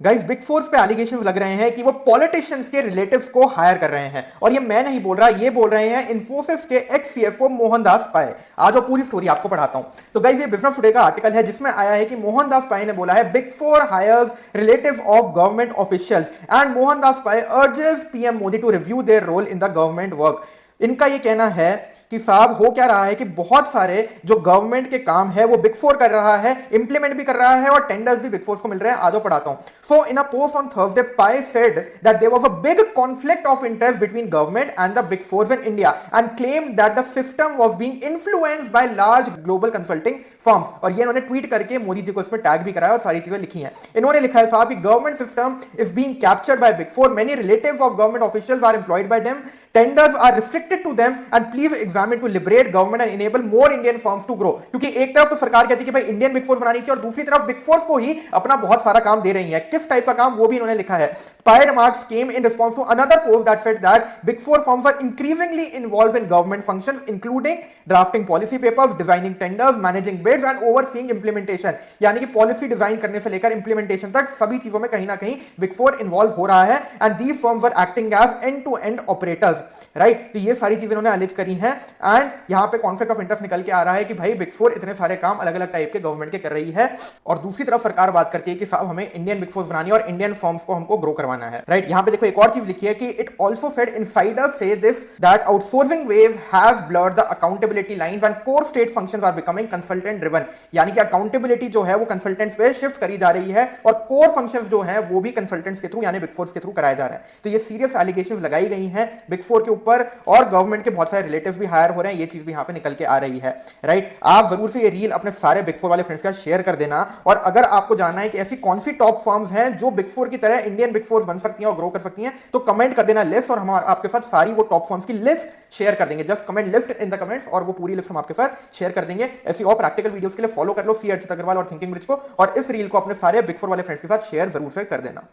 Guys big force पे allegations लग रहे हैं कि वो पॉलिटिशियंस के रिलेटिव्स को हायर कर रहे हैं। और ये मैं नहीं बोल रहा, ये बोल रहे हैं इन्फोसिस के एक्स सीएफओ मोहनदास पाए। आज वो पूरी स्टोरी आपको पढ़ाता हूं। तो गाइस ये बिजनेस टुडे का आर्टिकल है जिसमें आया है कि मोहनदास पाए ने बोला है big four hires relative of government officials and Mohandas Pai urges PM Modi to review their role in the government work. इनका ये कहना है कि साहब हो क्या रहा है कि बहुत सारे जो गवर्नमेंट के काम है वो बिग फोर कर रहा है, इंप्लीमेंट भी कर रहा है और टेंडर्स भी बिग फोर को मिल रहे हैं। आज पढ़ाता हूं। So in a post on Thursday Pai said that there was a big conflict of interest between government and the big fours in India and claim that the system was being influenced by large global consulting firms. और ये इन्होंने tweet करके मोदी जी को इसमें tag भी कराया और सारी चीजें लिखी हैं। इन्होंने लिखा है साहब कि government system is being captured by big four, many relatives of government officials are employed by them, tenders are restricted to them and please examine to liberate government and enable more Indian firms to grow. क्योंकि एक तरफ तो सरकार कहती है कि भाई Indian big force बनानी चाहिए और दूसरी तरफ बिग फोर्स को ही अपना बहुत सारा काम दे रही है। किस टाइप का काम वो भी इन्होंने लिखा है। Pai remarks came in response to another post that said that Big Four firms are increasingly involved in government functions, including drafting policy papers, designing tenders, managing bids and overseeing implementation। यानी कि policy design करने से लेकर implementation तक सभी चीजों में कहीं ना कहीं बिग फोर इन्वॉल्व हो रहा है। And these firms are acting as end to end operators, right. तो ये सारी चीजें उन्होंने एलिज करी हैं। एंड यहां पे कॉन्फ्लिक्ट ऑफ इंटरेस्ट निकल के आ रहा है कि भाई बिग फोर इतने सारे काम अलग अलग टाइप के गवर्नमेंट के कर रही है और दूसरी तरफ सरकार बात करती है कि साहब हमें इंडियन बिग फोर्स बनानी है और इंडियन फर्म्स को हमको ग्रो करवाना है, राइट। यहां पे देखो एक और चीज लिखी है कि इट आल्सो सेड इनसाइडर्स से this that outsourcing wave has blurred the accountability lines and core state functions are becoming consultant driven. यानी कि अकाउंटेबिलिटी जो है वो कंसल्टेंट्स पे शिफ्ट करी जा रही है और कोर फंक्शंस जो है वो भी कंसल्टेंट्स के थ्रू यानी बिग फोर्स के थ्रू कराए जा रहे हैं। तो ये सीरियस एलिगेशंस लगाई गई हैं बिग फोर के ऊपर और गवर्नमेंट के बहुत सारे रिलेटिव्स भी हायर हो रहे हैं। ये चीज भी यहां पे निकल के आ रही है, राइट। आप जरूर से ये रील अपने सारे बिग फोर वाले फ्रेंड्स के साथ शेयर कर देना। और अगर आपको जानना है कि ऐसी कौन सी टॉप फर्म्स हैं जो बिग फोर की तरह इंडियन बिग फोर्स बन सकती हैं और ग्रो कर सकती हैं तो कमेंट कर देना लिस्ट और हम आपके साथ सारी वो टॉप फर्म्स की लिस्ट शेयर कर देंगे। Just comment list in the comments और वो पूरी लिस्ट हम आपके साथ शेयर कर देंगे। ऐसी और प्रैक्टिकल वीडियोस के लिए फॉलो कर लो सी अर्चित अग्रवाल और थिंकिंग ब्रिज को और इस रील को अपने सारे बिग फोर वाले फ्रेंड्स के साथ शेयर जरूर से कर देना।